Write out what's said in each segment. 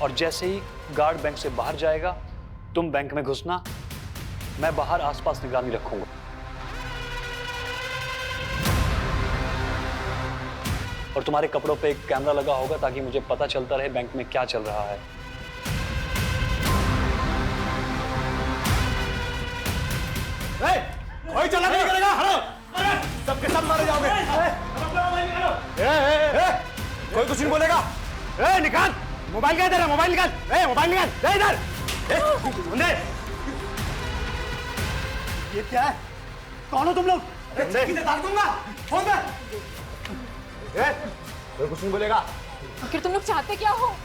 और जैसे ही guard bank से बाहर जाएगा तुम बैंक में घुसना, मैं बाहर आसपास निगरानी रखूंगा। और तुम्हारे कपड़ों पे एक कैमरा लगा होगा ताकि मुझे पता चलता रहे बैंक में क्या चल रहा है। कोई चला नहीं करेगा, हटो, सबके सब मारे जाओगे। कोई कुछ नहीं बोलेगा। निकाल मोबाइल, का इधर है, मोबाइल निकाल, मोबाइल निकाल, दे इधर। ये क्या है? कौन हो तुम लोग? डाल दूंगा, फोन कर। कोई कुछ नहीं बोलेगा। आखिर तुम लोग चाहते क्या हो?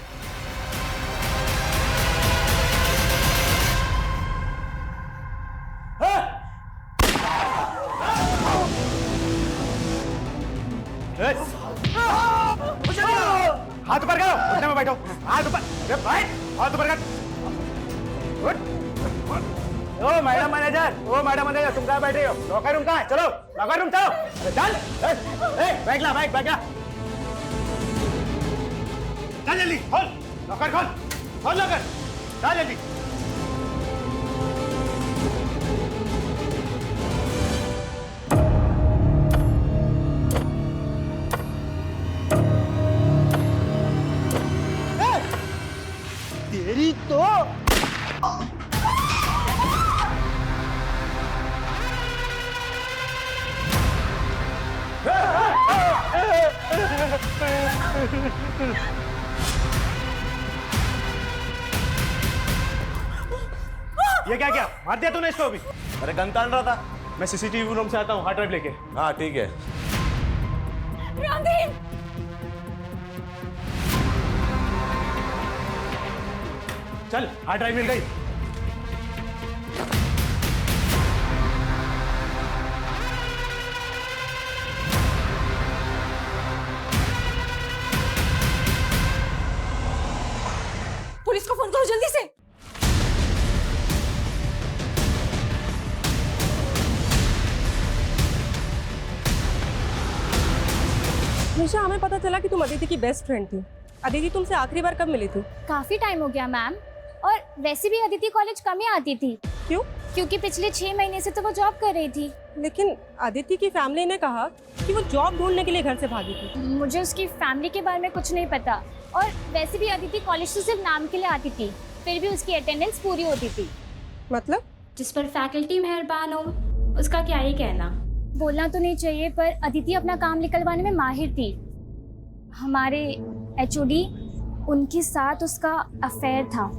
हाथ ऊपर करो, घुटने में बैठो, हाथ ऊपर, हाथ ऊपर कर। ओ मैडम मैनेजर, तुम कहाँ बैठे हो? लॉकर रूम कहाँ है? चलो लॉकर रूम चलो, चल। बैग ला, बैग ला, चल जल्दी, खोल लॉकर, खोल लॉकर, चल जल्दी। तेरी तो ये क्या क्या मार दिया तूने इसको? अभी अरे गन तान रहा था। मैं सीसीटीवी रूम से आता हूँ, हार्ड ड्राइव लेके। हाँ ठीक है। रणदीप! चल, हार्ड ड्राइव मिल गई। पुलिस को फोन करो जल्दी से। निशा, हमें पता चला कि तुम अदिति की बेस्ट फ्रेंड थी। अदिति तुमसे आखिरी बार कब मिली थी? काफी टाइम हो गया मैम, और वैसे भी अदिति कॉलेज कम ही आती थी। क्यों? क्योंकि पिछले 6 महीने से तो वो जॉब कर रही थी। लेकिन अदिति की फैमिली ने कहा कि वो जॉब ढूंढने के लिए घर से भागी थी। मुझे उसकी फैमिली के बारे में कुछ नहीं पता, और वैसे भी अदिति कॉलेज तो सिर्फ नाम के लिए आती थी, फिर भी उसकी अटेंडेंस पूरी होती थी। मतलब? जिस पर फैकल्टी मेहरबान हो उसका क्या ही कहना। बोलना तो नहीं चाहिए, पर अदिति अपना काम निकलवाने में माहिर थी। हमारे एचओडी, उनके साथ उसका अफेयर था।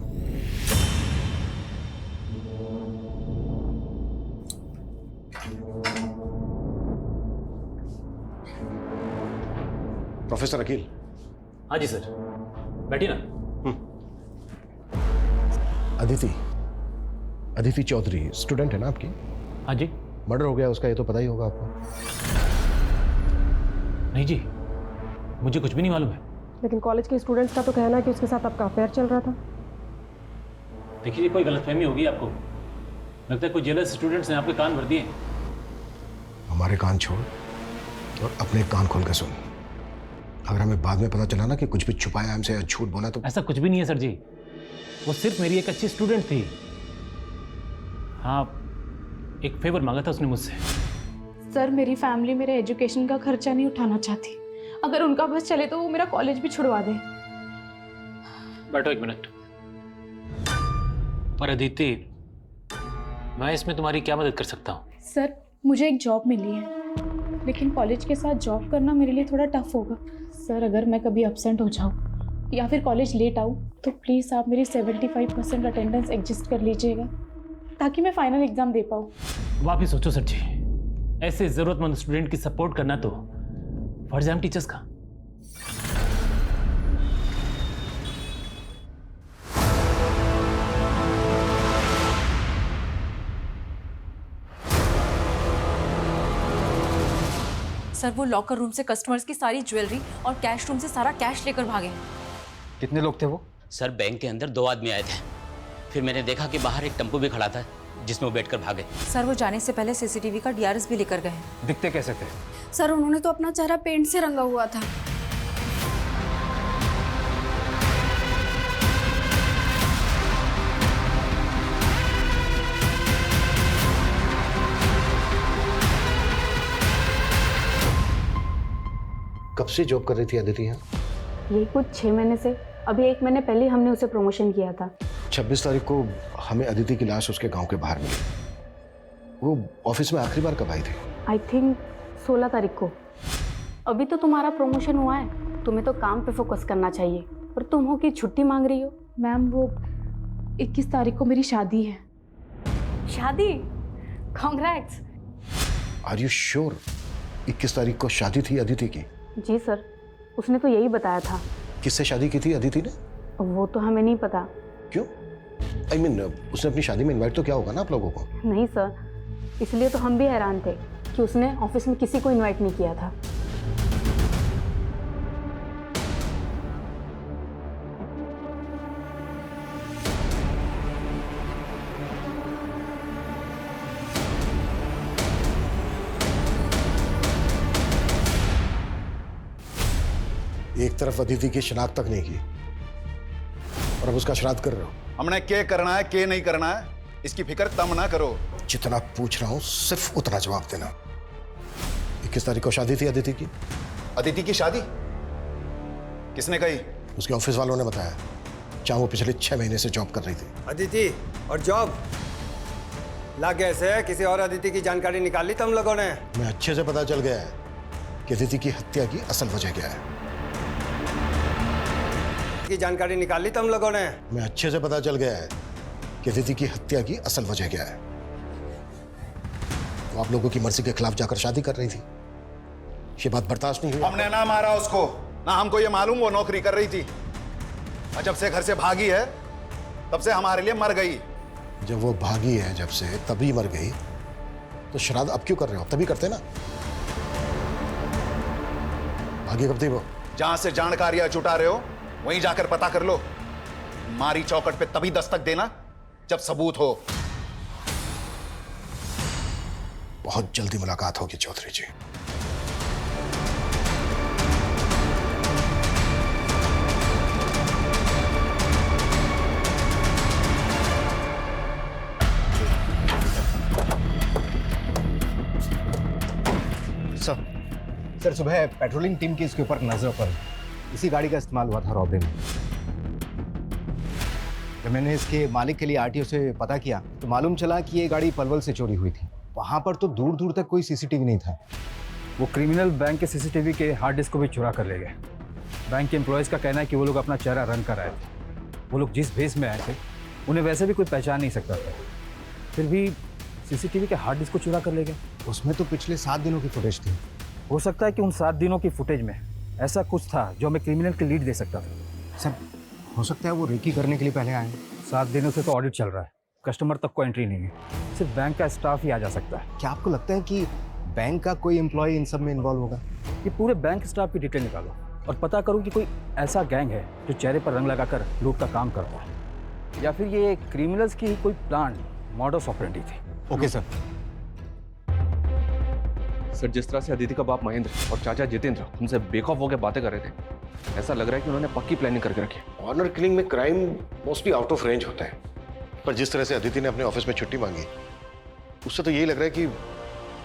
प्रोफेसर अखिल। हाँ जी सर, बैठिए ना। अदिति चौधरी स्टूडेंट है ना आपकी? हाँ जी। मर्डर हो गया उसका, ये तो पता ही होगा आपको। नहीं जी, मुझे कुछ भी नहीं मालूम है। लेकिन कॉलेज के स्टूडेंट्स का तो कहना है कि उसके साथ आपका अफेयर चल रहा था। देखिए, कोई गलतफहमी होगी आपको। लगता है कोई जेलस स्टूडेंट्स ने आपके कान भर दिए। हमारे कान छोड़ और अपने कान खोल कर सुन। अगर हमें बाद में पता चला ना कि कुछ भी छुपाया हमसे या झूठ बोला तो। ऐसा कुछ भी नहीं है सर जी, वो सिर्फ मेरी एक अच्छी स्टूडेंट थी। हाँ, एक फेवर मांगा था उसने मुझसे। सर, मेरी फैमिली मेरे एजुकेशन का खर्चा नहीं उठाना चाहती। अगर उनका बस चले तो वो मेरा कॉलेज भी छुड़वा दे। बैठो एक मिनट। पर अदिति, मैं इसमें तुम्हारी क्या मदद कर सकता हूँ? सर, मुझे एक जॉब मिली है, लेकिन कॉलेज के साथ जॉब करना मेरे लिए थोड़ा टफ होगा। सर, अगर मैं कभी एब्सेंट हो जाऊँ या फिर कॉलेज लेट आऊँ तो प्लीज़ आप मेरी 75% अटेंडेंस एडजस्ट कर लीजिएगा, ताकि मैं फाइनल एग्जाम दे पाऊँ। वापिस सोचो सर जी, ऐसे जरूरतमंद स्टूडेंट की सपोर्ट करना तो फर्ज है हम टीचर्स का। सर, वो लॉकर रूम से कस्टमर्स की सारी ज्वेलरी और कैश रूम से सारा कैश लेकर भागे। कितने लोग थे वो? सर, बैंक के अंदर 2 आदमी आए थे, फिर मैंने देखा कि बाहर एक टेम्पो भी खड़ा था जिसमें वो बैठकर भागे। सर, वो जाने से पहले सीसीटीवी का डीआरएस भी लेकर गए। दिखते कैसे थे? सर, उन्होंने तो अपना चेहरा पेंट से रंगा हुआ था। कब से जॉब कर रही थी अदिति यहाँ? यही कुछ 6 महीने से। अभी 1 महीने पहले हमने उसे प्रमोशन किया था। 26 तारीख को हमें अदिति की लाश उसके गांव के बाहर मिली। वो ऑफिस में आखिरी बार कब आई थी? आई थिंक 16 तारीख को। अभी तो तुम्हारा प्रमोशन हुआ है, तुम्हें तो काम पे फोकस करना चाहिए, और तुम हो कि छुट्टी मांग रही हो। मैम वो 21 तारीख को मेरी शादी है। शादी? कॉन्ग्रेट्स। आर यू श्योर 21 तारीख को शादी थी अदिति की? जी सर, उसने तो यही बताया था। किससे शादी की थी अदिति ने? वो तो हमें नहीं पता। क्यों? I mean, उसने अपनी शादी में इनवाइट तो किया होगा ना आप लोगों को? नहीं सर, इसलिए तो हम भी हैरान थे कि उसने ऑफिस में किसी को इनवाइट नहीं किया था। एक तरफ अदिति की शिनाख्त तक नहीं की और अब उसका श्राद्ध कर रहे हो। हमने क्या करना है क्या नहीं करना है इसकी फिक्र तम ना करो। जितना पूछ रहा हूं सिर्फ उतना जवाब देना। 21 तारीख को शादी थी अदिति की? अदिति की शादी किसने कही? उसके ऑफिस वालों ने बताया, जहां वो पिछले 6 महीने से जॉब कर रही थी। अदिति और जॉब लग गए से किसी और अदिति की जानकारी निकाल ली तुम लोगों ने? मैं अच्छे से पता चल गया है कि अदिति की हत्या की असल वजह क्या है। की जानकारी निकाल ली तुम लोगों ने? मैं अच्छे से पता चल गया है कि अदिति की हत्या की असल वजह क्या है। वो आप लोगों की मर्जी के खिलाफ जाकर शादी कर रही थी। ये बात बर्दाश्त नहीं हुई। हमने ना मारा उसको, ना हमको ये मालूम वो नौकरी कर रही थी। और जब से घर से भागी है तब से हमारे लिए मर गई। जब वो भागी है जब से तभी मर गई, तो श्राद्ध अब क्यों कर रहे हो? तभी करते ना। भागी कब थी वो? जहां से जानकारियां जुटा रहे हो वहीं जाकर पता कर लो। मारी चौकट पे तभी दस्तक देना जब सबूत हो। बहुत जल्दी मुलाकात होगी चौधरी जी। सर सुबह पेट्रोलिंग टीम की इसके ऊपर नजर पड़ी। इसी गाड़ी का इस्तेमाल हुआ था रॉबरी में। जब मैंने इसके मालिक के लिए आरटीओ से पता किया तो मालूम चला कि ये गाड़ी पलवल से चोरी हुई थी। वहां पर तो दूर दूर तक कोई सीसीटीवी नहीं था। वो क्रिमिनल बैंक के सीसीटीवी के हार्ड डिस्क को भी चुरा कर ले गए। बैंक के एम्प्लॉयज़ का कहना है कि वो लोग अपना चेहरा रंग कर आए थे। वो लोग जिस भेस में आए थे उन्हें वैसे भी कोई पहचान नहीं सकता था, फिर भी सीसीटीवी के हार्ड डिस्क को चुरा कर ले गए। उसमें तो पिछले 7 दिनों की फुटेज थी। हो सकता है कि उन 7 दिनों की फुटेज में ऐसा कुछ था जो हमें क्रिमिनल की लीड दे सकता था। सर हो सकता है वो रेकी करने के लिए पहले आए। 7 दिनों से तो ऑडिट चल रहा है, कस्टमर तक को एंट्री नहीं है, सिर्फ बैंक का स्टाफ ही आ जा सकता है। क्या आपको लगता है कि बैंक का कोई एम्प्लॉय इन सब में इन्वॉल्व होगा? ये पूरे बैंक स्टाफ की डिटेल निकालो और पता करो कि कोई ऐसा गैंग है जो चेहरे पर रंग लगाकर लूट का काम करता है, या फिर ये क्रिमिनल्स की ही कोई प्लान मॉडस ऑपरेंडी थी। Okay sir. सर जिस तरह से अदिति का बाप महेंद्र और चाचा जितेंद्र उनसे बेखौफ होकर बातें कर रहे थे, ऐसा लग रहा है कि उन्होंने पक्की प्लानिंग करके रखी है। ऑनर किलिंग में crime mostly out of range होता है, पर जिस तरह से अदिति ने अपने ऑफिस में छुट्टी मांगी उससे तो यही लग रहा है कि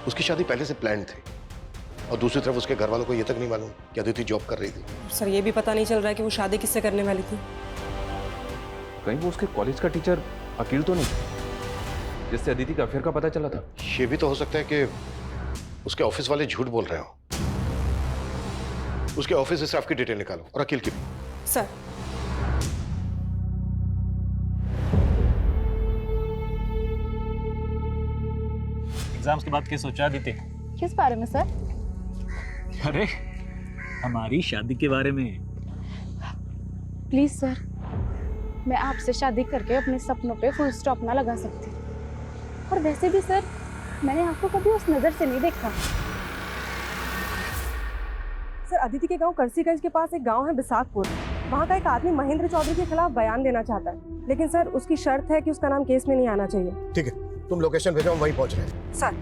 उसकी शादी पहले से प्लान थी। और दूसरी तरफ उसके घर वालों को ये तक नहीं मालूम कि अदिति जॉब कर रही थी। सर ये भी पता नहीं चल रहा है कि वो शादी किससे करने वाली थी। कहीं वो उसके कॉलेज का टीचर अकील तो नहीं जिससे अदिति का अफेयर का पता चला था? ये भी तो हो सकता है कि उसके ऑफिस वाले झूठ बोल रहे हो। उसके ऑफिस स्टाफ की डिटेल निकालो और अकील की भी। सर एग्जाम्स के बाद क्या सोचा अदिति? किस बारे में सर? अरे हमारी शादी के बारे में। प्लीज सर, मैं आपसे शादी करके अपने सपनों पे फुल स्टॉप ना लगा सकती। और वैसे भी सर, मैंने आपको कभी उस नजर से नहीं देखा। सर अदिति के गांव करसीगंज के पास एक गांव है बिसाकपुर। वहां का एक आदमी महेंद्र चौधरी के खिलाफ बयान देना चाहता है, लेकिन सर उसकी शर्त है कि उसका नाम केस में नहीं आना चाहिए। ठीक है, तुम लोकेशन भेजो, हम वहीं पहुंच रहे हैं। सर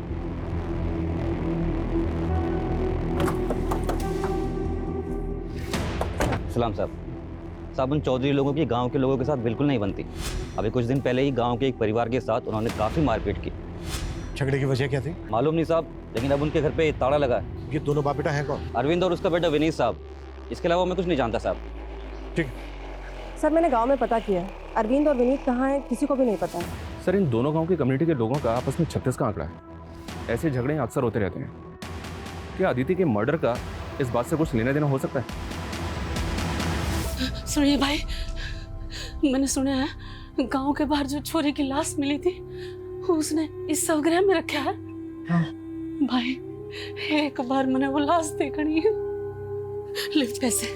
सलाम साहब उन चौधरी लोगों की गांव के लोगों के साथ बिल्कुल नहीं बनती। अभी कुछ दिन पहले ही गांव के एक परिवार के साथ उन्होंने काफ़ी मारपीट की। झगड़े की वजह क्या थी? मालूम नहीं साहब, लेकिन अब उनके घर पे ताला लगा है। ये दोनों बाप बेटा हैं कौन? अरविंद और उसका बेटा विनीत साहब। इसके अलावा मैं कुछ नहीं जानता साहब। ठीक। सर मैंने गांव में पता किया है, अरविंद और विनीत कहाँ हैं किसी को भी नहीं पता है। सर इन दोनों गांव की कम्युनिटी के लोगों का आपस में 36 का आंकड़ा है। ऐसे झगड़े अक्सर होते रहते हैं। क्या अदिति के मर्डर का इस बात से कुछ लेना देना हो सकता है? सुनिए भाई, मैंने सुना है गांव के बाहर जो छोरी की लाश मिली थी उसने इस शवगृह में रखा है। हाँ। भाई एक बार मैंने वो लाश देखनी है। ले पैसे,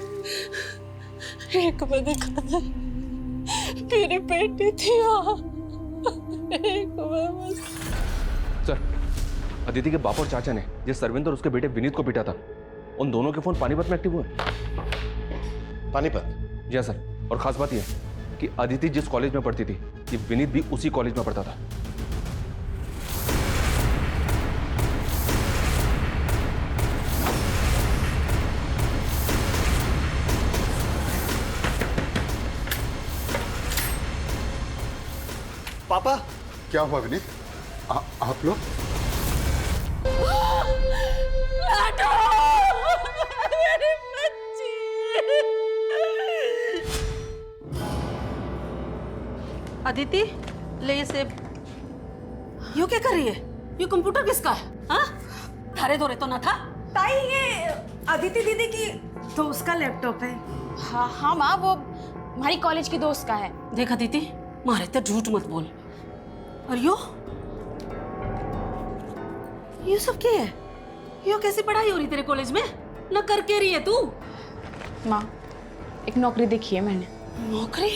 एक बार देखा था मेरी बेटी थी वहाँ। एक बार बस। सर अदिति के बाप और चाचा ने जिस अरविंद और उसके बेटे विनीत को पीटा था, उन दोनों के फोन पानीपत में एक्टिव हुए। पानीपत? जी हाँ सर। और खास बात यह है कि अदिति जिस कॉलेज में पढ़ती थी, ये विनीत भी उसी कॉलेज में पढ़ता था। पापा। क्या हुआ विनीत? आप लोग? अदिति ले ये सेब। यू क्या कर रही है? ये कंप्यूटर किसका है? हाँ? थारे दौरे तो ना था? ताई ये अदिति दीदी की दोस्त का लैपटॉप है। हाँ हाँ माँ, वो हमारी कॉलेज की दोस्त का है। देख अदिति, मारे तो झूठ मत बोल। और ये सब क्या है? यो कैसी पढ़ाई हो रही तेरे कॉलेज में? ना कर के रही है तू? माँ एक नौकरी देखी है मैंने। नौकरी?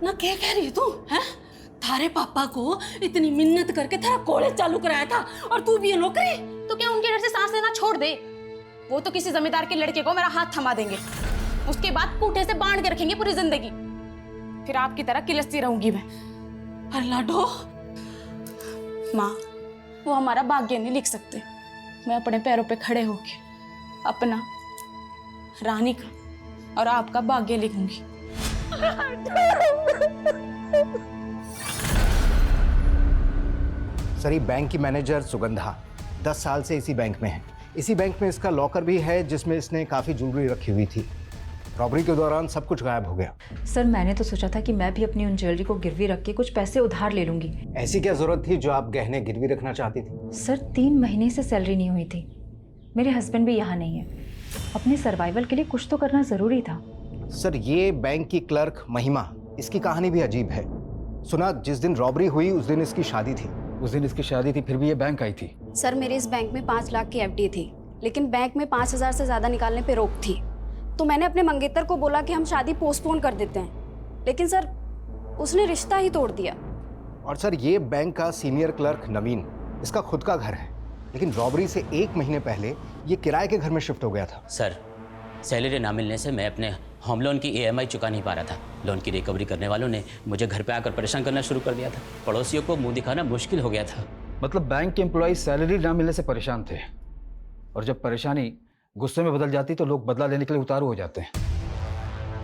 ना क्या कह रही है तू? हैं? थारे पापा को इतनी मिन्नत करके तेरा कॉलेज चालू कराया था और तू भी ये नौकरी? तो क्या उनके डर से सांस लेना छोड़ दे? वो तो किसी जमींदार के लड़के को मेरा हाथ थमा देंगे, उसके बाद कूटे से बांध के रखेंगे पूरी जिंदगी। फिर आपकी तरह किलसती रहूंगी मैं। पर लाडो माँ, वो हमारा भाग्य नहीं लिख सकते। मैं अपने पैरों पे खड़े होके अपना, रानी का और आपका भाग्य लिखूंगी। सर ये बैंक की मैनेजर सुगंधा 10 साल से इसी बैंक में है। इसी बैंक में इसका लॉकर भी है जिसमें इसने काफ़ी ज्वेलरी रखी हुई थी। रॉबरी के दौरान सब कुछ गायब हो गया। सर मैंने तो सोचा था कि मैं भी अपनी उन ज्वेलरी को गिरवी रख के कुछ पैसे उधार ले लूंगी। ऐसी क्या जरूरत थी जो आप गहने गिरवी रखना चाहती थी? सर 3 महीने से सैलरी नहीं हुई थी। मेरे हस्बैंड भी यहाँ नहीं है। अपने सर्वाइवल के लिए कुछ तो करना ज़रूरी था। सर ये बैंक की क्लर्क महिमा, इसकी कहानी भी अजीब है। सुना जिस दिन रॉबरी हुई उस दिन इसकी शादी थी। उस दिन इसकी शादी थी फिर भी ये बैंक आई थी। सर मेरे इस बैंक में 5 लाख की एफडी थी, लेकिन बैंक में 5,000 से ज़्यादा निकालने पे रोक थी। तो मैंने अपने मंगेतर को बोला कि हम शादी पोस्टपोन कर देते हैं, लेकिन सर उसने रिश्ता ही तोड़ दिया। और सर ये बैंक का सीनियर क्लर्क नवीन, इसका खुद का घर है, लेकिन रॉबरी से 1 महीने पहले ये किराए के घर में शिफ्ट हो गया था। सर सैलरी ना मिलने से मैं अपने होम लोन की EMI चुका नहीं पा रहा था। लोन की रिकवरी करने वालों ने मुझे घर पे आकर परेशान करना शुरू कर दिया था। पड़ोसियों को मुंह दिखाना मुश्किल हो गया था। मतलब बैंक के एम्प्लॉय सैलरी ना मिलने से परेशान थे, और जब परेशानी गुस्से में बदल जाती तो लोग बदला लेने के लिए उतारू हो जाते हैं।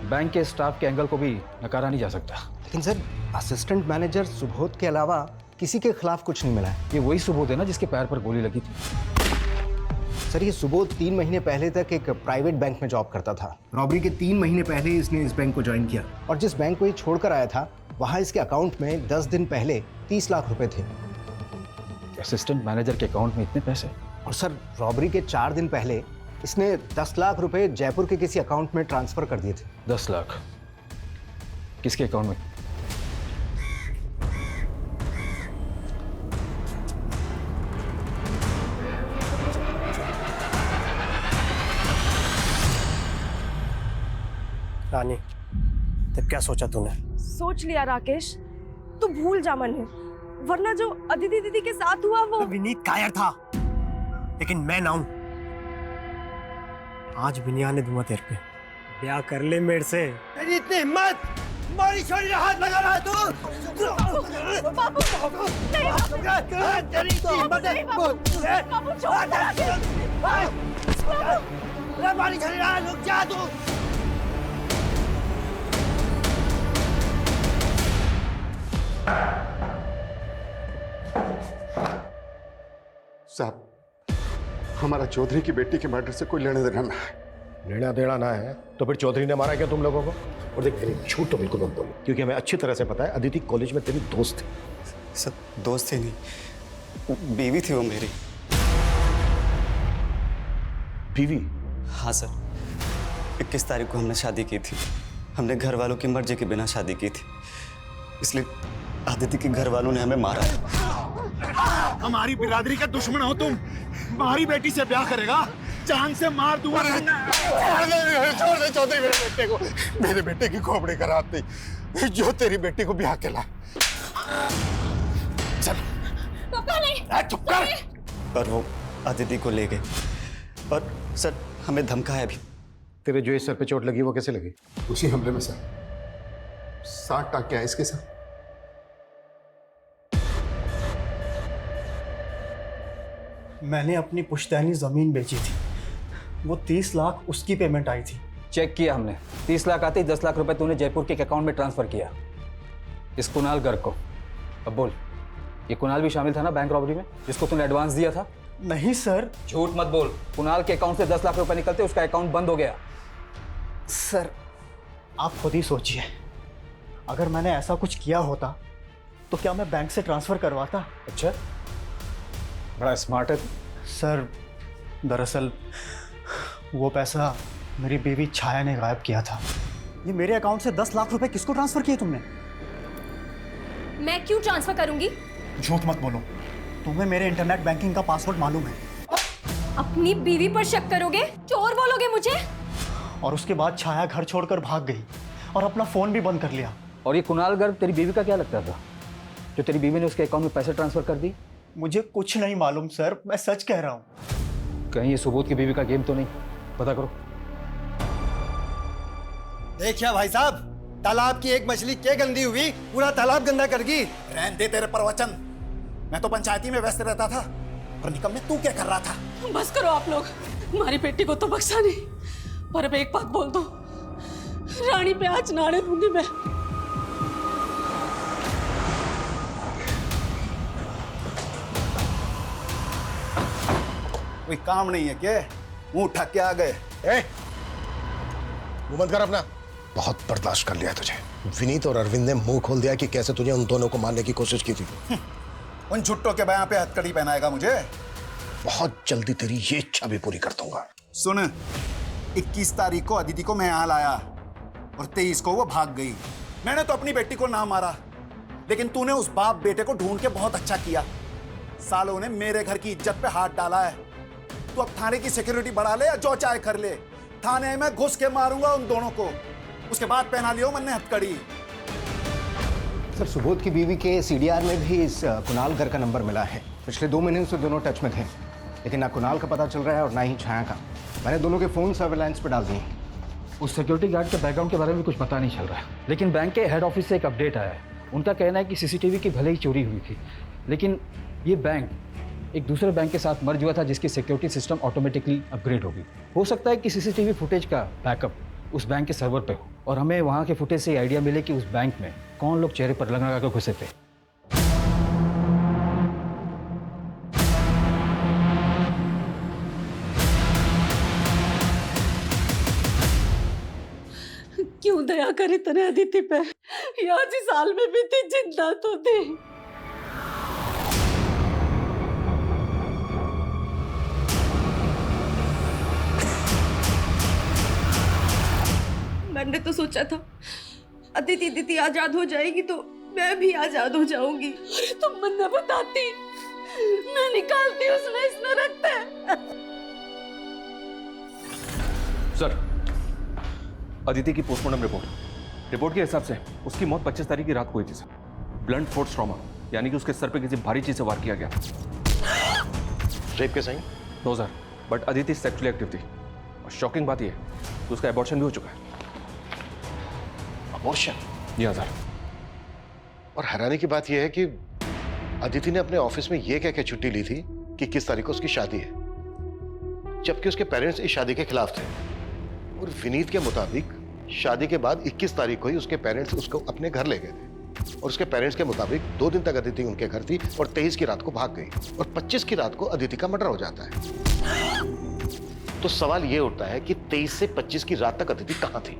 बैंक के स्टाफ के एंगल को भी नकारा नहीं जा सकता। लेकिन सर असिस्टेंट मैनेजर सुबोध के अलावा किसी के खिलाफ कुछ नहीं मिला है। ये वही सुबोध है ना जिसके पैर पर गोली लगी थी? सर ये सुबोध 3 महीने पहले तक एक प्राइवेट बैंक में जॉब करता था। रॉबरी के 3 महीने पहले इसने इस बैंक को ज्वाइन किया, और जिस बैंक को ये छोड़कर आया था वहाँ इसके अकाउंट में 10 दिन पहले 30 लाख रुपए थे। असिस्टेंट मैनेजर के अकाउंट में इतने पैसे? और सर रॉबरी के 4 दिन पहले इसने 10 लाख रुपए जयपुर के किसी अकाउंट में ट्रांसफर कर दिए थे। 10 लाख किसके अकाउंट में? रानी, तब क्या सोचा तूने? सोच लिया राकेश, तू भूल जा मन है, वरना जो अदिति दीदी के साथ हुआ वो। विनीत कायर था, लेकिन मैं ना हूं। आज बिनिया ने दूंगा तेरे पे। ब्याह कर ले मेरे से। तेरी इतनी हिम्मत, मारी छोरी ने हाथ लगा रहा है तू। बाबू, तेरी हिम्मत है। बाबू छोड़ दे। मारी छोरी रहा, रुक जा तू। साहब, हमारा चौधरी की बेटी के मर्डर से कोई लेना देना ना है। लेना देना ना है तो फिर चौधरी ने मारा क्या तुम लोगों को? और देख मेरी झूठ तो बिल्कुल मत बोलो, क्योंकि हमें अच्छी तरह से पता है अदिति कॉलेज में तेरी दोस्त थी। सर दोस्त थी नहीं, बीवी थी वो मेरी। बीवी? हाँ सर, 21 तारीख को हमने शादी की थी। हमने घर वालों की मर्जी के बिना शादी की थी, इसलिए आदिति के घर वालों ने हमें मारा। हमारी बिरादरी का दुश्मन हो तुम, हमारी बेटी से ब्याह करेगा, जान से मार दूंगा। छोड़ दे चौधरी मेरे बेटे को, मेरे बेटे की खोपड़ी करात नहीं जो तेरी बेटी को ब्याह के ला। चल पापा नहीं, चुप कर। पर वो आदिति को ले गए और सर हमें धमकाया भी। तेरे जो इस सर पे चोट लगी वो कैसे लगी? उसी हमले में सर 60 टाँके आए इसके साथ। मैंने अपनी पुश्तैनी जमीन बेची थी, वो 30 लाख उसकी पेमेंट आई थी। चेक किया हमने, 30 लाख आते ही 10 लाख रुपए तूने जयपुर के एक अकाउंट में ट्रांसफर किया इस कुणाल गर्ग को। अब बोल, ये कुणाल भी शामिल था ना बैंक रॉबरी में जिसको तूने एडवांस दिया था? नहीं सर। झूठ मत बोल। कुणाल के अकाउंट से 10 लाख रुपए निकलते उसका अकाउंट बंद हो गया। सर आप खुद ही सोचिए, अगर मैंने ऐसा कुछ किया होता तो क्या मैं बैंक से ट्रांसफर करवाता? अच्छा, बड़ा स्मार्ट है सर। दरअसल वो पैसा मेरी बीवी छाया ने गायब किया था। ये मेरे अकाउंट से 10 लाख रुपए किसको ट्रांसफर किए तुमने? मैं क्यों ट्रांसफर करूंगी? झूठ मत बोलो, तुम्हें मेरे इंटरनेट बैंकिंग का पासवर्ड मालूम है। अपनी बीवी पर शक करोगे? चोर बोलोगे मुझे? और उसके बाद छाया घर छोड़कर भाग गई और अपना फोन भी बंद कर लिया। और ये कुणाल गर्ग तेरी बीवी का क्या लगता था जो तेरी बीवी ने उसके अकाउंट में पैसे ट्रांसफर कर दी? मुझे कुछ नहीं मालूम सर, मैं सच कह रहा हूँ। कहीं ये सुबोध की बीवी का गेम तो नहीं? पता करो। देखिए भाई साहब, तालाब की एक मछली क्या गंदी हुई, पूरा तालाब गंदा कर दी। रहने दे तेरे प्रवचन, मैं तो पंचायती में व्यस्त रहता था और निकम्मे तू क्या कर रहा था? बस करो आप लोग, हमारी बेटी को तो बख्शा नहीं, पर अब एक बात बोल दो, रानी पे आज नाड़े दूंगी मैं। कोई काम नहीं है क्या? मुंह उठा के आ गए। मुंह बंद कर अपना। बहुत बर्दाश्त कर लिया तुझे। विनीत और अरविंद ने मुंह खोल दिया कि कैसे तुझे उन दोनों को मारने की कोशिश की थी। उन छुट्टों के बयां पे हथकड़ी पहनाएगा मुझे? बहुत जल्दी तेरी ये इच्छा भी पूरी कर दूंगा। सुन, 21 तारीख को अदिति को मैं यहाँ लाया और 23 को वो भाग गई। मैंने तो अपनी बेटी को ना मारा, लेकिन तूने उस बाप बेटे को ढूंढ के बहुत अच्छा किया। सालों ने मेरे घर की इज्जत पे हाथ डाला है। तू अब थाने की सिक्योरिटी बढ़ा ले या जो चाहे कर ले, थाने में घुस के मारूंगा उन दोनों को। उसके बाद पहना लियो मैंने हथकड़ी। सर, सुबोध की बीवी के सीडीआर में भी इस कुणाल गर्ग का नंबर मिला है। पिछले 2 महीने से दोनों टच में थे, लेकिन ना कुणाल का पता चल रहा है और ना ही छाया का। मैंने दोनों के फोन सर्विलांस पे डाल दिए। उस सिक्योरिटी गार्ड के बैकग्राउंड के बारे में कुछ पता नहीं चल रहा है, लेकिन बैंक के हेड ऑफिस से एक अपडेट आया है। उनका कहना है कि सीसीटीवी की भले ही चोरी हुई थी, लेकिन ये बैंक एक दूसरे बैंक के साथ मर्ज हुआ था जिसकी सिक्योरिटी सिस्टम ऑटोमेटिकली अपग्रेड होगी। हो सकता है कि सीसीटीवी फुटेज का बैकअप उस बैंक के सर्वर पे हो और हमें वहाँ के फुटेज से आइडिया मिले कि उस बैंक में कौन लोग चेहरे पर रंग लगा कर घुसे थे। क्यों दया करे तने अदिति पे? याद इस साल में भी थी, जिंदा तो थी। मैंने तो सोचा था अदिति आजाद हो जाएगी तो मैं भी आजाद हो जाऊंगी। अरे तुम मन न बताती, मैं निकालती उसमें इस नरक पे। सर, अदिति की पोस्टमार्टम रिपोर्ट के हिसाब से उसकी मौत 25 तारीख की रात को हुई थी सर। ब्लंट फोर्स ट्रॉमा, यानी कि उसके सर पे किसी भारी चीज से वार किया गया। रेप के sign? No sir, but Aditi sexually active थी और शॉकिंग बात यह है कि उसका एबॉर्शन भी हो चुका है। अबॉर्शन? जी हाँ सर। और हैरानी की बात यह है कि अदिति ने अपने ऑफिस में यह कह के छुट्टी ली थी कि किस तारीख को उसकी शादी है, जबकि उसके पेरेंट्स इस शादी के खिलाफ थे। और विनीत के मुताबिक शादी के बाद 21 तारीख को ही उसके पेरेंट्स उसको अपने घर ले गए थे और उसके पेरेंट्स के मुताबिक 2 दिन तक अदिति उनके घर थी और 23 की रात को भाग गई और 25 की रात को अदिति का मर्डर हो जाता है। तो सवाल ये उठता है कि 23 से 25 की रात तक अदिति कहाँ थी?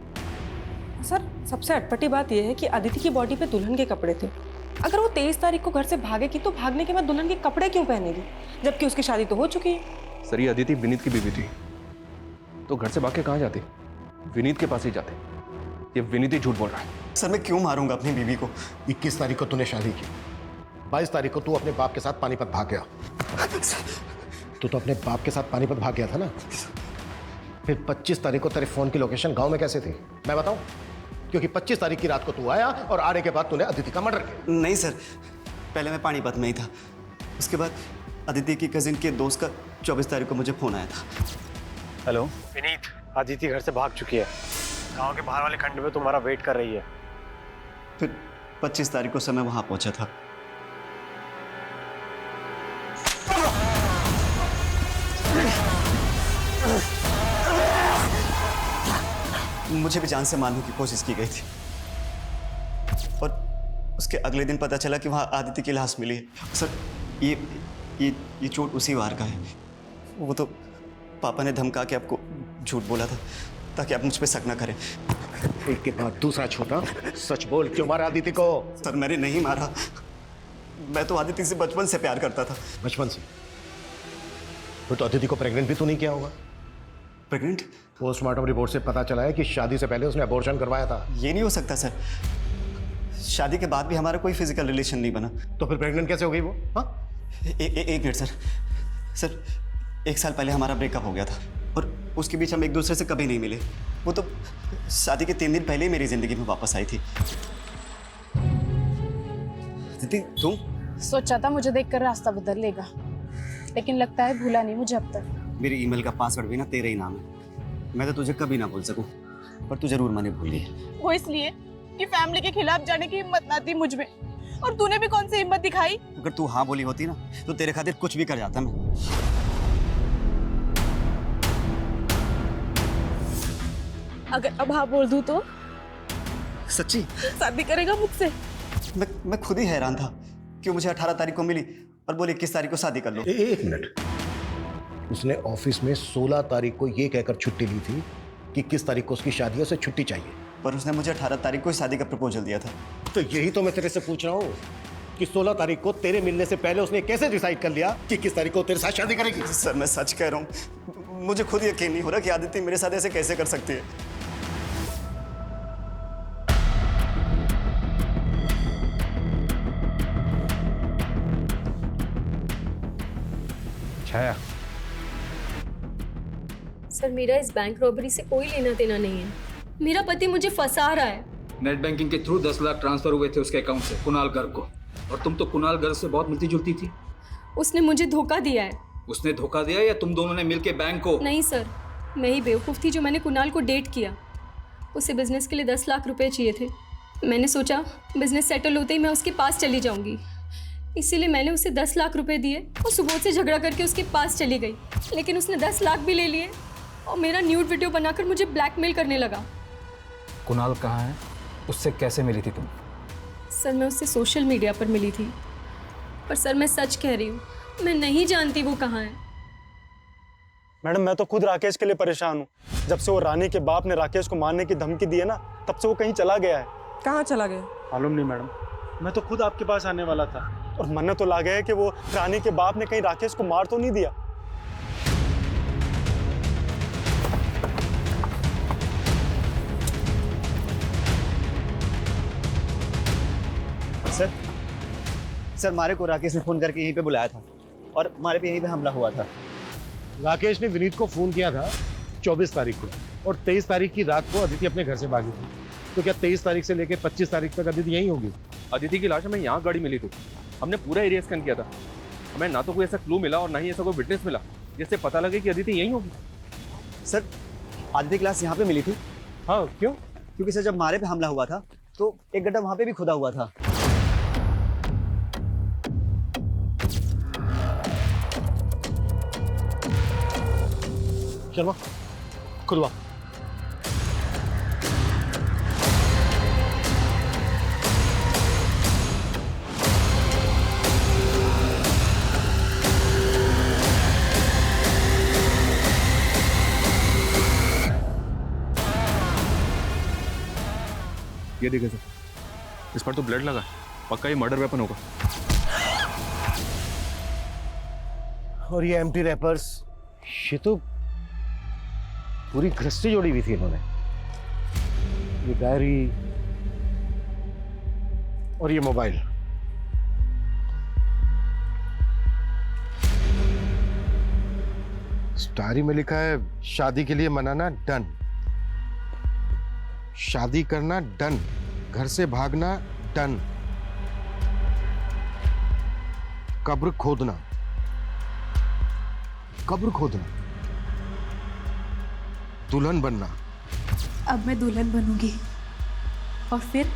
सर सबसे अटपटी बात यह है कि अदिति की बॉडी पे दुल्हन के कपड़े थे। अगर वो 23 तारीख को घर से भागेगी तो भागने के बाद दुल्हन के कपड़े क्यों पहनेगी, जबकि उसकी शादी तो हो चुकी है। सर ये अदिति विनीत की बीवी थी, तो घर से भाग के कहाँ जाती? विनीत के पास ही जाते। ये विनीत ही झूठ बोल रहा है। सर मैं क्यों मारूंगा अपनी बीवी को? 21 तारीख को तूने शादी की, 22 तारीख को तू अपने बाप के साथ पानीपत भाग गया। तू तो अपने बाप के साथ पानीपत भाग गया था ना? फिर 25 तारीख को तेरे फोन की लोकेशन गांव में कैसे थी मैं बताऊं? क्योंकि 25 तारीख की रात को तू आया और आने के बाद तूने अदिति का मर्डर किया। नहीं सर, पहले मैं पानीपत में ही था। उसके बाद अदिति की कजिन के दोस्त का 24 तारीख को मुझे फोन आया था। हेलो विनीत, अदिति घर से भाग चुकी है, गांव के बाहर वाले खंड में तुम्हारा वेट कर रही है। फिर 25 तारीख को समय वहां पहुंचा था। मुझे भी जान से मारने की कोशिश की गई थी और उसके अगले दिन पता चला कि वहां आदित्य की लाश मिली है। सर ये चोट उसी वार का है। वो तो पापा ने धमका के आपको झूठ बोला था ताकि आप मुझ पे शक ना करें। एक के बाद दूसरा छोटा सच बोल, क्यों मारा आदित्य को? सर मैंने नहीं मारा, मैं तो आदित्य से बचपन से प्यार करता था। बचपन से? तो अदिति को प्रेग्नेंट भी तू नहीं किया होगा? प्रेग्नेंट? पोस्टमार्टम रिपोर्ट से पता चला है कि शादी से पहले उसने अबॉर्शन करवाया था। ये नहीं हो सकता सर, शादी के बाद भी हमारा कोई फिजिकल रिलेशन नहीं बना। तो फिर प्रेग्नेंट कैसे हो गई वो? हाँ, एक मिनट सर, 1 साल पहले हमारा ब्रेकअप हो गया था और उसके बीच हम एक दूसरे से कभी नहीं मिले। वो तो शादी के 3 दिन पहले ही मेरी जिंदगी में वापस आई थी। दीदी तुम? सोचा था मुझे देखकर रास्ता बदल लेगा, लेकिन लगता है भूला नहीं मुझे अब तक। मेरी ईमेल का पासवर्ड भी ना तेरे ही नाम है। मैं तो तुझे कभी ना भूल सकूं, पर तू जरूर मैंने भूल गई। वो इसलिए कि फैमिली के खिलाफ जाने की हिम्मत ना थी मुझ में, और तूने भी कौन सी हिम्मत दिखाई? अगर तू हाँ बोली होती ना तो तेरे खातिर कुछ भी कर जाता मैं। अगर अब हाँ बोल दूं तो? सच्ची? शादी करेगा मुझसे? मैं खुद ही हैरान था कि मुझे 18 तारीख को मिली और बोले 21 तारीख को शादी कर लो। एक मिनट, उसने ऑफिस में 16 तारीख को ये कहकर छुट्टी ली थी कि 21 तारीख को उसकी शादी है, उसे छुट्टी चाहिए। पर उसने मुझे 18 तारीख को शादी का प्रपोजल दिया था। तो यही तो मैं तेरे से पूछ रहा हूँ कि 16 तारीख को तेरे मिलने से पहले उसने कैसे डिसाइड कर लिया कि 21 तारीख को तेरे साथ शादी करेगी? सर मैं सच कह रहा हूँ, मुझे खुद यकीन नहीं हो रहा कि आदित्य मेरे साथ ऐसे कैसे कर सकती है। छाया, सर मेरा इस बैंक रॉबरी से कोई लेना देना नहीं है। मेरा पति मुझे फंसा रहा है। नेट बैंकिंग के थ्रू 10 लाख ट्रांसफर हुए थे उसके अकाउंट से कुणाल गर्ग को, और तुम तो कुणाल गर्ग से बहुत मिलती जुलती थी। उसने मुझे धोखा दिया है। उसने धोखा दिया या तुम दोनों ने मिलकर बैंक को? नहीं सर, मैं ही बेवकूफ़ थी जो मैंने कुणाल को डेट किया। उसे बिजनेस के लिए 10 लाख रुपए चाहिए थे। मैंने सोचा बिजनेस सेटल होते ही मैं उसके पास चली जाऊंगी, इसीलिए मैंने उसे 10 लाख रुपए दिए और सुबह से झगड़ा करके उसके पास चली गई। लेकिन उसने 10 लाख भी ले लिए और मेरा न्यूड वीडियो बनाकर मुझे ब्लैकमेल करने लगा। कुणाल कहाँ है? उससे कैसे मिली थी तुम? सर मैं उससे सोशल मीडिया पर मिली थी, पर सर मैं सच कह रही हूँ, मैं नहीं जानती वो कहाँ है। मैडम मैं तो खुद राकेश के लिए परेशान हूँ। जब से वो रानी के बाप ने राकेश को मारने की धमकी दी है ना, तब से वो कहीं चला गया है। कहाँ चला गया? मालूम नहीं मैडम, मैं तो खुद आपके पास आने वाला था और मन तो लगा है कि वो रानी के बाप ने कहीं राकेश को मार तो नहीं दिया। सर मारे को राकेश ने फोन करके यहीं पे बुलाया था और मारे पे यहीं पे हमला हुआ था। राकेश ने विनीत को फोन किया था 24 तारीख को, और 23 तारीख की रात को अदिति अपने घर से भागी थी। तो क्या 23 तारीख से लेकर 25 तारीख तक अदिति यहीं होगी? अदिति की लाश हमें यहाँ गाड़ी मिली थी। हमने पूरा एरिया स्कैन किया था। हमें ना तो कोई ऐसा क्लू मिला और ना ही ऐसा कोई विटनेस मिला जिससे पता लगे कि अदिति यहीं होगी। सर आदित्य की लाश यहाँ पे मिली थी। हाँ क्यों? क्योंकि सर जब मारे पे हमला हुआ था तो एक गड्ढा वहाँ पे भी खुदा हुआ था। शर्मा खुलवा। ये देखिए सर, इस पर तो ब्लड लगा है, पक्का ये मर्डर वेपन होगा। और ये एम्प्टी रैपर्स, ये तो पूरी गृहस्थी जोड़ी हुई थी इन्होंने। ये डायरी और ये मोबाइल। इस डायरी में लिखा है शादी के लिए मनाना डन, शादी करना डन, घर से भागना डन, कब्र खोदना, कब्र खोदना, दुल्हन बनना। अब मैं दुल्हन बनूंगी और फिर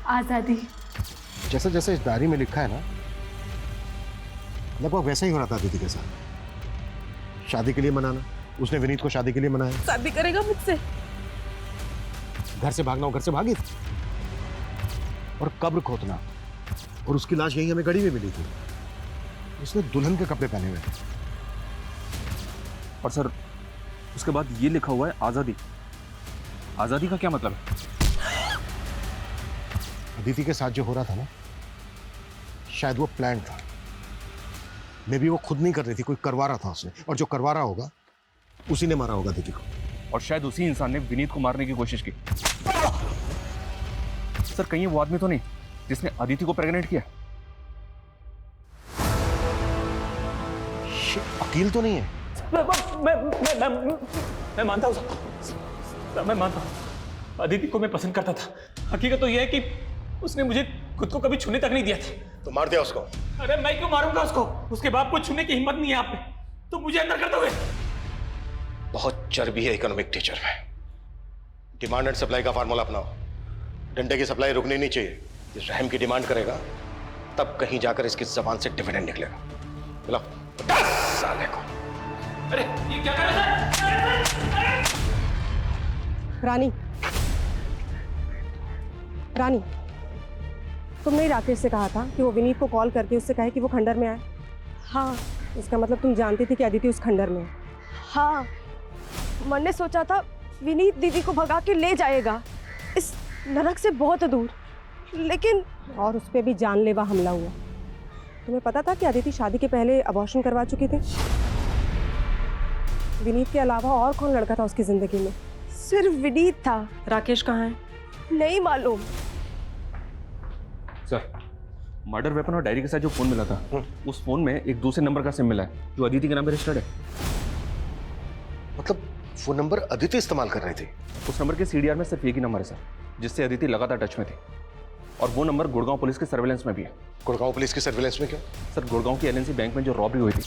आज़ादी। जैसे जैसे इस डायरी में लिखा है ना, लगभग वैसा ही हो रहा था दीदी के साथ। शादी के लिए मनाना, उसने विनीत को शादी के लिए मनाया। शादी करेगा मुझसे? घर से भागना, वो घर से भागी थी। और कब्र खोदना, और उसकी लाश यही हमें गड़ी में मिली थी। उसने दुल्हन के कपड़े पहने हुए थे। और सर उसके बाद ये लिखा हुआ है आज़ादी। आज़ादी का क्या मतलब है? अदिति के साथ जो हो रहा था ना, शायद वो प्लान था। मे बी वो खुद नहीं कर रही थी, कोई करवा रहा था उसने, और जो करवा रहा होगा उसी ने मारा होगा अदिति को। और शायद उसी इंसान ने विनीत को मारने की कोशिश की। सर कहीं वो आदमी तो नहीं जिसने अदिति को प्रेग्नेंट किया? वकील तो नहीं है? मैं मानता हूँ सर, मैं मानता हूँ। अदिति को मैं पसंद करता था। हकीकत तो यह है कि उसने मुझे खुद को कभी छूने तक नहीं दिया था। तो मार दिया उसको? अरे मैं क्यों मारूंगा उसको? उसके बाप को छूने की हिम्मत नहीं है आप में, तो मुझे अंदर कर दोगे? बहुत चर्बी है इकोनॉमिक टीचर में। डिमांड एंड सप्लाई का फार्मूला अपनाओ। डंडे की सप्लाई रुकनी नहीं चाहिए। इस रहम की डिमांड करेगा तब कहीं जाकर इसकी जबान से डिविडेंड निकलेगा। बोलो 10 साल को। अरे ये क्या कर रहे हैं? रानी, रानी, तुमने राकेश से कहा था कि वो विनीत को कॉल करके उससे कहे कि वो खंडर में आए। हाँ इसका मतलब तुम जानती थी कि अदिति उस खंडर में है। हाँ, मैंने सोचा था विनीत दीदी को भगा के ले जाएगा इस नरक से बहुत दूर, लेकिन और उस पर भी जानलेवा हमला हुआ। तुम्हें पता था कि अदिति शादी के पहले अबॉर्शन करवा चुकी थी? विनीत के अलावा और कौन लड़का था उसकी जिंदगी में? सिर्फ विनीत था। राकेश कहाँ है? नहीं मालूम। सर मर्डर वेपन और डायरी के साथ जो फोन मिला था, उस फोन में एक दूसरे नंबर का सिम मिला है जो अदिति के नाम पे रजिस्टर्ड है। मतलब फोन नंबर अदिति इस्तेमाल कर रही थी? उस नंबर के सीडीआर में सिर्फ एक ही नंबर है सर, जिससे अदिति लगातार टच में थी। और वो नंबर गुड़गांव पुलिस के सर्वेलेंस में भी है। गुड़गांव पुलिस की सर्वेलेंस में क्यों? सर गुड़गांव की एलएनसी बैंक में जो रॉबरी हुई थी,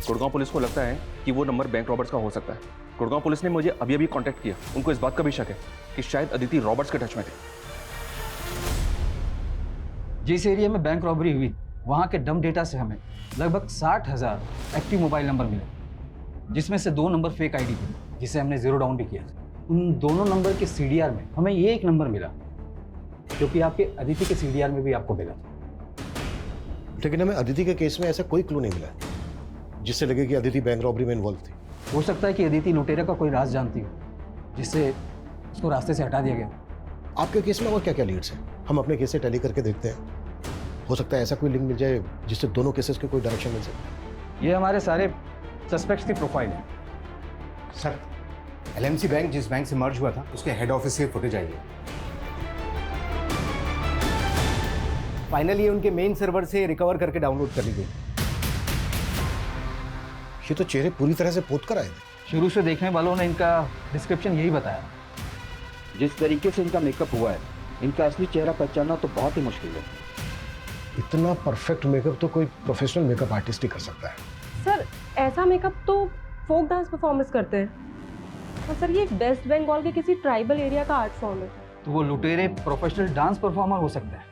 गुड़गांव पुलिस को लगता है कि वो नंबर बैंक रॉबर्ट्स का हो सकता है। गुड़गांव पुलिस ने मुझे अभी अभी कांटेक्ट किया। उनको इस बात का भी शक है कि शायद अदिति रॉबर्ट्स के टच में थी। जिस एरिया में बैंक रॉबरी हुई, वहाँ के डम डेटा से हमें लगभग 60,000 एक्टिव मोबाइल नंबर मिले, जिसमें से 2 नंबर फेक आईडी थे, जिसे हमने जीरो डाउन भी किया था। उन दोनों नंबर के सीडीआर में हमें ये एक नंबर मिला, जो कि आपके अदिति के सीडीआर में भी आपको मिला था। लेकिन हमें अदिति के केस में ऐसा कोई क्लू नहीं मिला जिससे लगे कि अदिति बैंक रॉबरी में इन्वॉल्व थी। हो सकता है कि अदिति लुटेरा का कोई राज जानती हो, जिससे उसको रास्ते से हटा दिया गया। आपके केस में और क्या क्या लीड्स हैं? हम अपने केस से टैली करके देखते हैं। हो सकता है ऐसा कोई लिंक मिल जाए जिससे दोनों केसेस के कोई डायरेक्शन मिल सके। ये हमारे सारे सस्पेक्ट्स की प्रोफाइल है। सर, एलएमसी बैंक जिस बैंक से मर्ज हुआ था, उसके हेड ऑफिस से फुटेज आई है। फाइनली उनके मेन सर्वर से रिकवर करके डाउनलोड कर ली गई। ये तो चेहरे पूरी तरह से पोत कर आए थे। शुरू से देखने वालों ने इनका डिस्क्रिप्शन यही बताया। जिस तरीके से इनका मेकअप हुआ है, इनका असली चेहरा पहचानना तो बहुत ही मुश्किल है। इतना परफेक्ट मेकअप तो कोई प्रोफेशनल मेकअप आर्टिस्ट ही कर सकता है। सर ऐसा मेकअप तो फोक डांस परफॉर्मेंस करते हैं। और सर ये वेस्ट बंगाल के किसी ट्राइबल एरिया का आर्ट फॉर्म है। तो वो लुटेरे प्रोफेशनल डांस परफॉर्मर हो सकते हैं।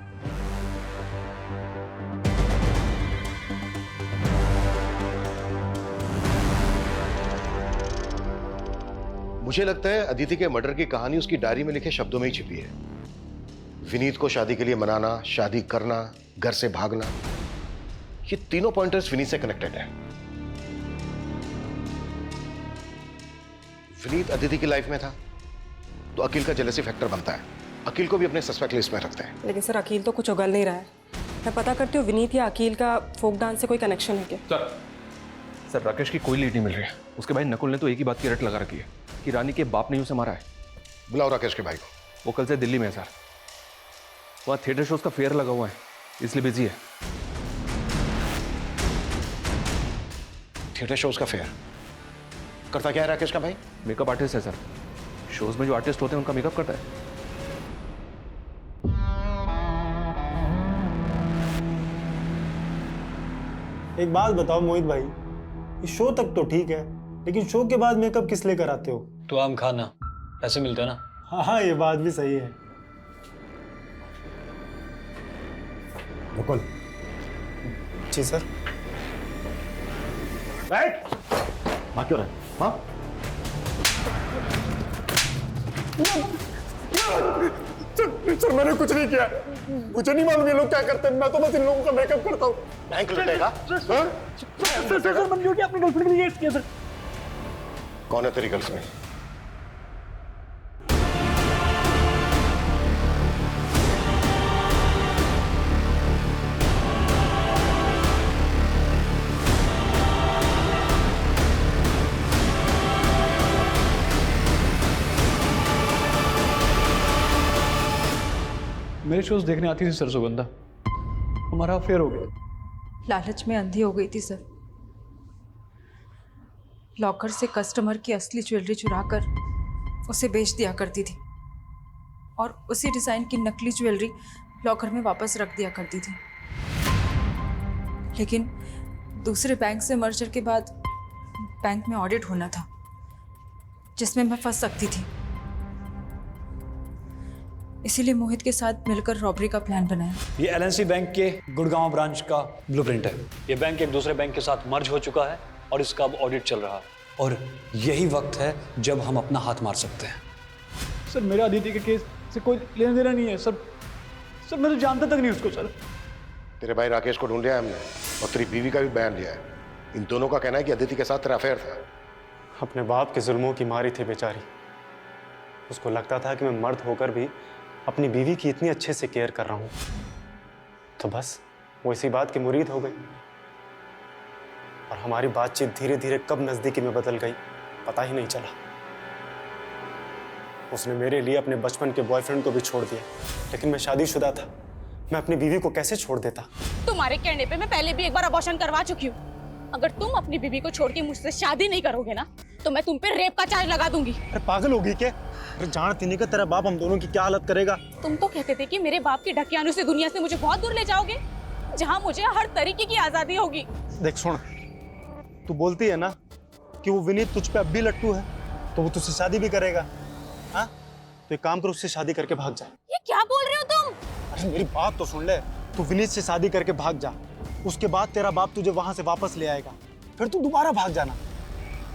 मुझे लगता है अदिति के मर्डर की कहानी उसकी डायरी में लिखे शब्दों में ही छिपी है। विनीत को शादी के लिए मनाना, शादी करना, घर से भागना, ये तीनों पॉइंटर्स विनीत से कनेक्टेड है। विनीत अदिति की लाइफ में था, तो अकील का जेलसी फैक्टर बनता है। अकील को भी अपने सस्पेक्ट लिस्ट में रखते हैं। लेकिन सर अकील तो कुछ उगल नहीं रहा है। मैं पता करती हूँ विनीत या अकील का फोक डांस से कोई कनेक्शन है क्या? सर राकेश की कोई लीड नहीं मिल रही है। उसके भाई नकुल ने तो एक ही बात की रट लगा रखी है कि रानी के बाप ने उसे मारा है। बुलाओ राकेश के भाई को। वो कल से दिल्ली में है सर। वहाँ थिएटर शोज का फेयर लगा हुआ है, इसलिए बिजी है। थिएटर शोज का फेयर करता क्या है राकेश का भाई? मेकअप आर्टिस्ट है सर। शोज में जो आर्टिस्ट होते हैं उनका मेकअप करता है। एक बात बताओ मोहित भाई, इस शो तक तो ठीक है, लेकिन शो के बाद मेकअप किस लिए कराते हो? तो आम खाना पैसे मिलते हैं ना। हाँ ये बात भी सही है। मुकुल। जी सर। बैठ। माँ क्यों रहे? माँ सर मैंने कुछ नहीं किया, मुझे नहीं मालूम ये लोग क्या करते हैं। मैं तो बस इन लोगों का मेकअप करता हूँ। बैंक लुटेगा? सर मैंने जो किया अपनी गर्लफ्रेंड के लिए किया सर। कौन है तेरी गर्लफ्रेंड? मेरे शोज देखने आती थी सर सुगंधा, हमारा अफेयर हो गया। लालच में अंधी हो गई थी सर। लॉकर से कस्टमर की असली ज्वेलरी चुराकर उसे बेच दिया करती थी और उसी डिज़ाइन की नकली ज्वेलरी लॉकर में वापस रख दिया करती थी। लेकिन दूसरे बैंक से मर्जर के बाद बैंक में ऑडिट होना था जिसमें मैं फंस सकती थी। इसीलिए मोहित के साथ मिलकर रॉबरी का प्लान बनाया। ये एलएनसी बैंक के गुड़गांव ब्रांच का ब्लूप्रिंट है। ये बैंक एक दूसरे बैंक के साथ मर्ज हो चुका है और इसका अब ऑडिट चल रहा है और यही वक्त है जब हम अपना हाथ मार सकते हैं। सर मेरा अदिति के केस से कोई लेना देना नहीं है सर। सर मैं तो जानता तक नहीं उसको सर। तेरे भाई राकेश को ढूंढ लिया हमने और तेरी बीवी का भी बयान लिया है। इन दोनों का कहना है कि अदिति के साथ तेरा अफेयर था। अपने बाप के जुल्मों की मारी थी बेचारी। उसको लगता था कि मैं मर्द होकर भी अपनी बीवी की इतनी अच्छे से केयर कर रहा हूं, तो बस वो इसी बात की मुरीद हो गई और हमारी बातचीत धीरे धीरे कब नजदीकी में बदल गई पता ही नहीं चला। उसने मेरे लिए अपने बचपन के बॉयफ्रेंड को भी छोड़ दिया, लेकिन मैं शादीशुदा था। मैं अपनी बीवी को कैसे छोड़ देता? तुम्हारे कहने पे मैं पहले भी एक बार अबॉर्शन करवा चुकी हूँ। अगर तुम अपनी बीवी को छोड़ के मुझसे शादी नहीं करोगे ना तो मैं तुम पे रेप का चार्ज लगा दूंगी। अरे पागल होगी क्या? अरे जानती नहीं कि तेरा बाप हम दोनों की क्या हालत करेगा। तुम तो कहते थे कि मेरे बाप के ढकियानों से दुनिया से मुझे बहुत दूर ले जाओगे, जहाँ मुझे हर तरीके की आजादी होगी। देख सुन, तू बोलती है ना कि वो विनीत तुझ पे अब भी लट्टू है, तो वो तुझसे शादी भी करेगा। हाँ तो एक काम कर, उससे शादी करके भाग जा। ये क्या बोल रहे हो तुम? अरे मेरी बात तो सुन ले। तू विनीत से शादी करके भाग जा, उसके बाद तेरा बाप तुझे वहां से वापस ले आएगा, फिर तू दोबारा भाग जाना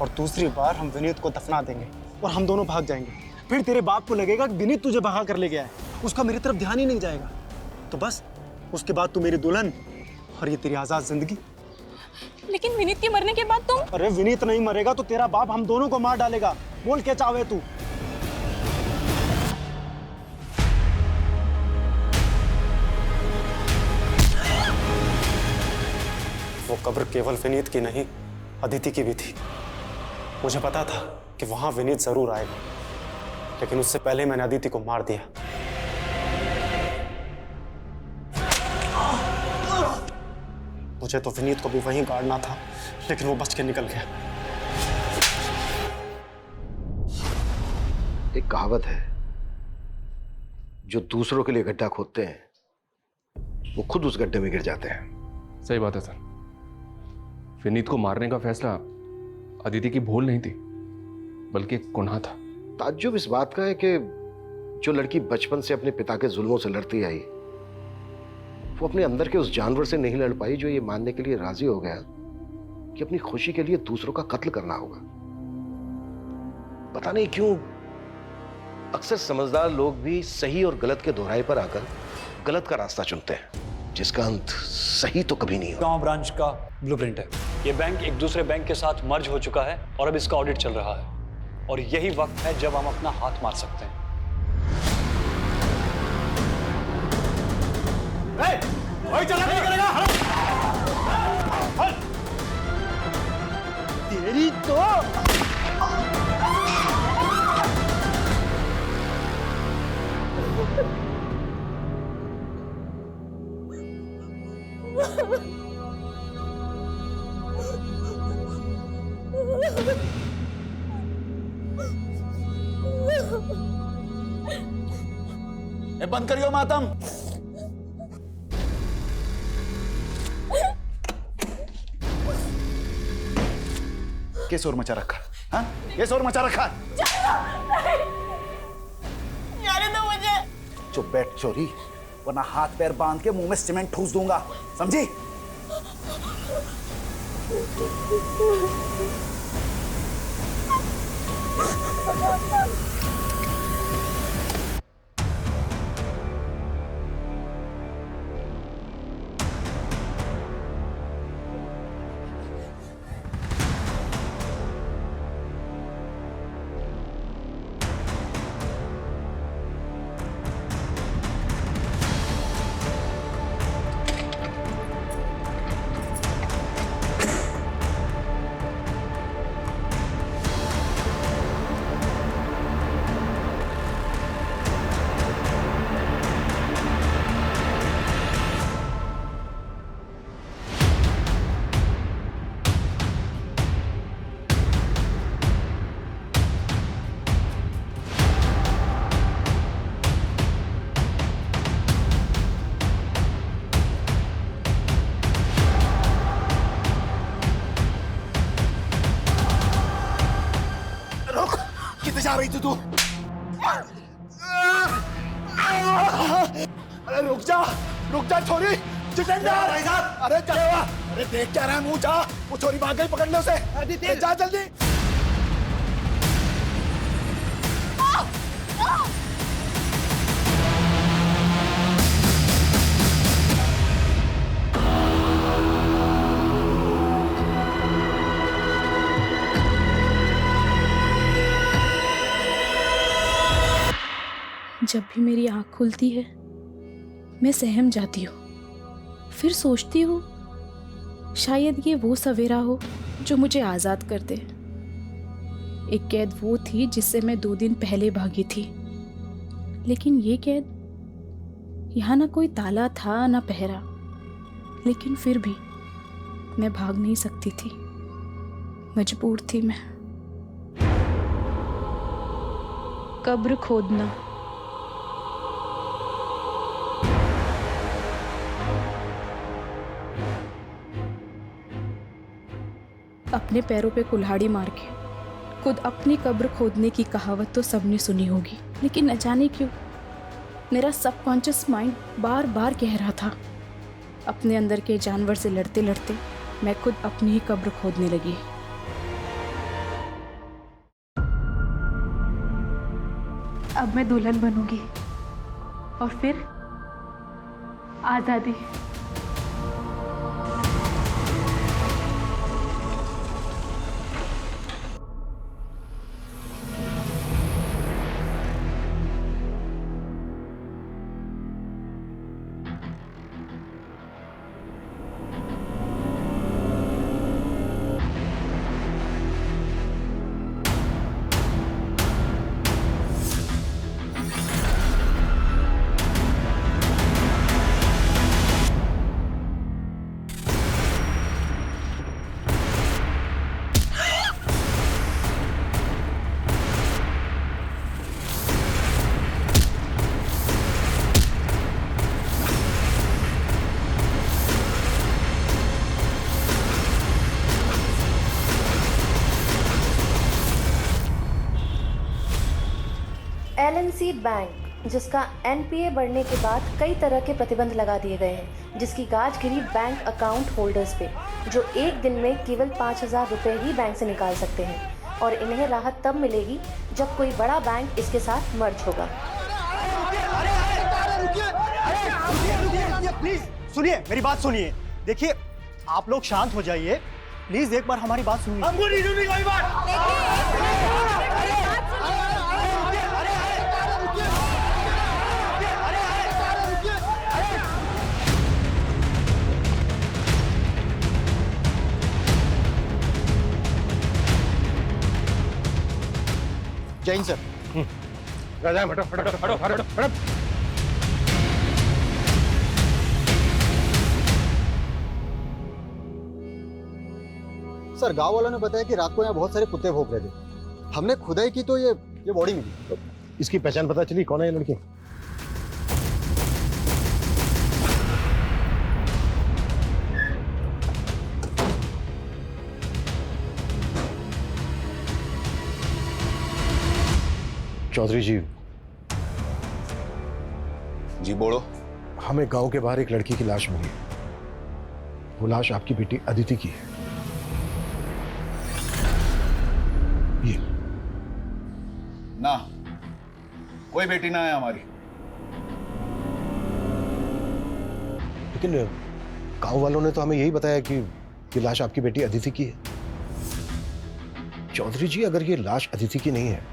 और दूसरी बार हम विनीत को दफना देंगे और हम दोनों भाग जाएंगे। फिर तेरे बाप को लगेगा कि विनीत तुझे भगा कर ले गया है, उसका मेरी तरफ ध्यान ही नहीं जाएगा। तो बस उसके बाद तू मेरी दुल्हन और ये तेरी आजाद जिंदगी। लेकिन विनीत के मरने के बाद तुम? अरे विनीत नहीं मरेगा तो तेरा बाप हम दोनों को मार डालेगा। बोल क्या चाहे तू। वो कब्र केवल विनीत की नहीं, अदिति की भी थी। मुझे पता था कि वहां विनीत जरूर आएगा, लेकिन उससे पहले मैंने अदिति को मार दिया। मुझे तो विनीत को भी वहीं गाड़ना था, लेकिन वो बच के निकल गया। एक कहावत है, जो दूसरों के लिए गड्ढा खोदते हैं वो खुद उस गड्ढे में गिर जाते हैं। सही बात है सर। विनीत को मारने का फैसला अदिति की भूल नहीं थी, बल्कि एक गुनाह था। ताज्जुब इस बात का है कि जो लड़की बचपन से अपने पिता के जुल्मों से लड़ती आई, वो अपने अंदर के उस जानवर से नहीं लड़ पाई जो ये मानने के लिए राजी हो गया कि अपनी खुशी के लिए दूसरों का कत्ल करना होगा। पता नहीं क्यों अक्सर समझदार लोग भी सही और गलत के दोहराए पर आकर गलत का रास्ता चुनते हैं, जिसका अंत सही तो कभी नहीं होगा। गांव ब्रांच का ब्लूप्रिंट है। ये बैंक एक दूसरे बैंक के साथ मर्ज हो चुका है और अब इसका ऑडिट चल रहा है और यही वक्त है जब हम अपना हाथ मार सकते हैं। वही चला नहीं करेगा। तेरी तो बंद करियो मातम। क्या शोर मचा रखा? हाँ, ये शोर मचा रखा। जाने दो मुझे। चुप बैठ चोरी, वरना हाथ पैर बांध के मुंह में सीमेंट ठूस दूंगा, समझी? जा रही थी तू? अरे रुक जा छोरी। जितेंद्र भाई साहब, अरे क्या हुआ? अरे देख क्या रहा है मुंह? जा, वो छोरी भाग गई, पकड़ लो उसे। जा जल्दी। जब भी मेरी आँख खुलती है मैं सहम जाती हूँ। फिर सोचती हूँ शायद ये वो सवेरा हो जो मुझे आज़ाद कर दे। एक कैद वो थी जिससे मैं 2 दिन पहले भागी थी, लेकिन ये कैद यहाँ ना कोई ताला था ना पहरा, लेकिन फिर भी मैं भाग नहीं सकती थी, मजबूर थी मैं। कब्र खोदना। अपने पैरों पे कुल्हाड़ी मार के खुद अपनी कब्र खोदने की कहावत तो सबने सुनी होगी, लेकिन न जाने क्यों मेरा सबकॉन्शियस माइंड बार बार कह रहा था, अपने अंदर के जानवर से लड़ते लड़ते मैं खुद अपनी ही कब्र खोदने लगी। अब मैं दुल्हन बनूंगी और फिर आज़ादी। LNC बैंक, जिसका NPA बढ़ने के बाद कई तरह के प्रतिबंध लगा दिए गए हैं, जिसकी गाज गिरी बैंक अकाउंट होल्डर्स पे, जो एक दिन में केवल 5,000 रुपये ही बैंक से निकाल सकते हैं, और इन्हें राहत तब मिलेगी जब कोई बड़ा बैंक इसके साथ मर्ज होगा। प्लीज सुनिए, मेरी बात सुनिए। देखिए, आप लोग शांत हो जाइए प्लीज, एक बार हमारी बात सुनिए। हमको नहीं सुननी कोई बात। यहीं सर। राजा हटो हटो हटो हटो हटो। सर गांव वालों ने बताया कि रात को यहाँ बहुत सारे कुत्ते भौंक रहे थे। हमने खुदाई की तो ये बॉडी मिली। इसकी पहचान पता चली? कौन है ये लड़की? चौधरी जी। जी बोलो। हमें गांव के बाहर एक लड़की की लाश मिली है। वो लाश आपकी बेटी अदिति की है। ये ना, कोई बेटी ना है हमारी। लेकिन गांव वालों ने तो हमें यही बताया कि ये लाश आपकी बेटी अदिति की है। चौधरी जी, अगर ये लाश अदिति की नहीं है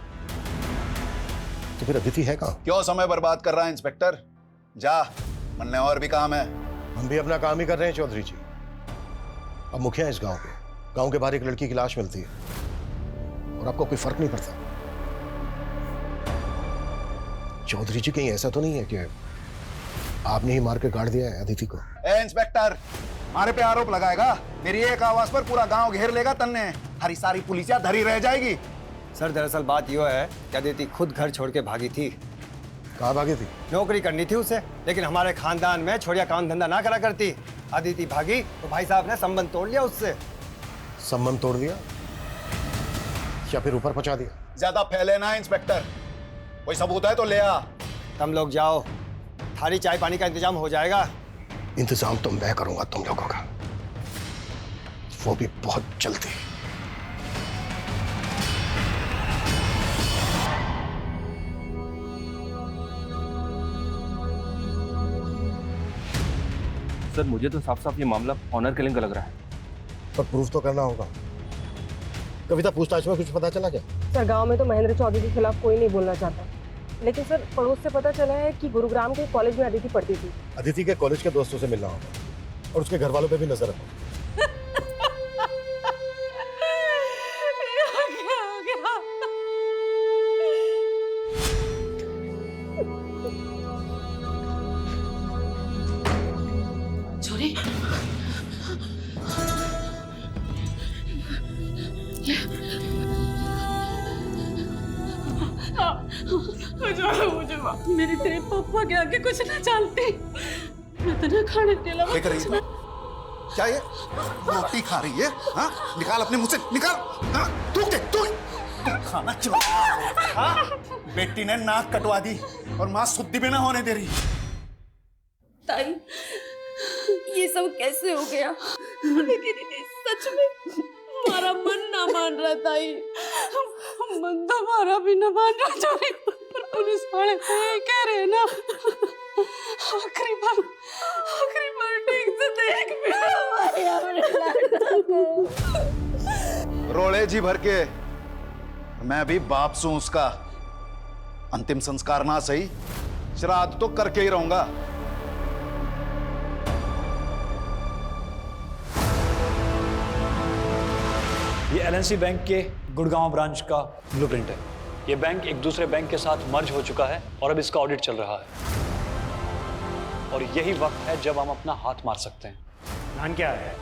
तो फिर अदिति है कहां? क्यों समय बर्बाद कर रहा है इंस्पेक्टर? जा, मन में और भी काम है। हम भी अपना काम ही कर रहे हैं चौधरी जी। अब मुखिया है इस गांव के। गांव के बाहर एक लड़की की लाश मिलती है और आपको कोई फर्क नहीं पड़ता। चौधरी जी, कहीं ऐसा तो नहीं है कि आपने ही मार के गाड़ दिया है अदिति को? ए इंस्पेक्टर, हमारे पे आरोप लगाएगा? मेरी एक आवाज पर पूरा गांव घेर लेगा तन्ने। हरी सारी पुलिसिया धरी रह जाएगी। सर दरअसल बात यह है कि अदिति खुद घर छोड़ के भागी थी। कहाँ भागी थी? नौकरी करनी थी उसे, लेकिन हमारे खानदान में छोड़िया काम धंधा ना करा करती। अदिति भागी तो भाई साहब ने संबंध तोड़ लिया उससे। संबंध तोड़ दिया या फिर ऊपर पहुंचा दिया? ज्यादा फैले ना इंस्पेक्टर, कोई सबूत है तो ले आ। तुम लोग जाओ, थाली चाय पानी का इंतजाम हो जाएगा। इंतजाम तो मैं करूंगा तुम लोगों का, वो भी बहुत जल्दी। सर मुझे तो साफ साफ ये मामला ऑनर किलिंग का लग रहा है। पर प्रूफ तो करना होगा। कविता, पूछताछ में कुछ पता चला क्या? सर गांव में तो महेंद्र चौधरी के खिलाफ कोई नहीं बोलना चाहता, लेकिन सर पड़ोस से पता चला है कि गुरुग्राम के कॉलेज में अदिति पढ़ती थी। अदिति के कॉलेज के दोस्तों से मिलना होगा और उसके घर वालों पे भी नजर रखो। छोरी मुझे मेरे तेरे पापा के आगे कुछ ना जानती। मैं तो ना खाने के अलावा कुछ ना। क्या ये रोटी खा रही है? हाँ, निकाल अपने मुंह से, निकाल। हाँ, तू खाना चुरा। हाँ, बेटी ने नाक कटवा दी और माँ शुद्धि भी ना होने दे रही। ताई, ये सब कैसे हो गया? लेकिन सच में हमारा मन ना मान रहा ताई। मन तो हमारा भी ना मान रहा चोरी, पर पुलिस वाले तो ये कह रहे हैं ना, आखिरी बार ठीक से देख भी हमारे अपने लड़का को। रोले जी भर के मैं भी बाप सू उसका। अंतिम संस्कार ना सही, श्राद्ध तो करके ही रहूंगा। ये एलएनसी बैंक के गुड़गांव ब्रांच का ब्लूप्रिंट है। ये बैंक एक दूसरे बैंक के साथ मर्ज हो चुका है और अब इसका ऑडिट चल रहा है। और यही वक्त है जब हम अपना हाथ मार सकते हैं। प्लान क्या है?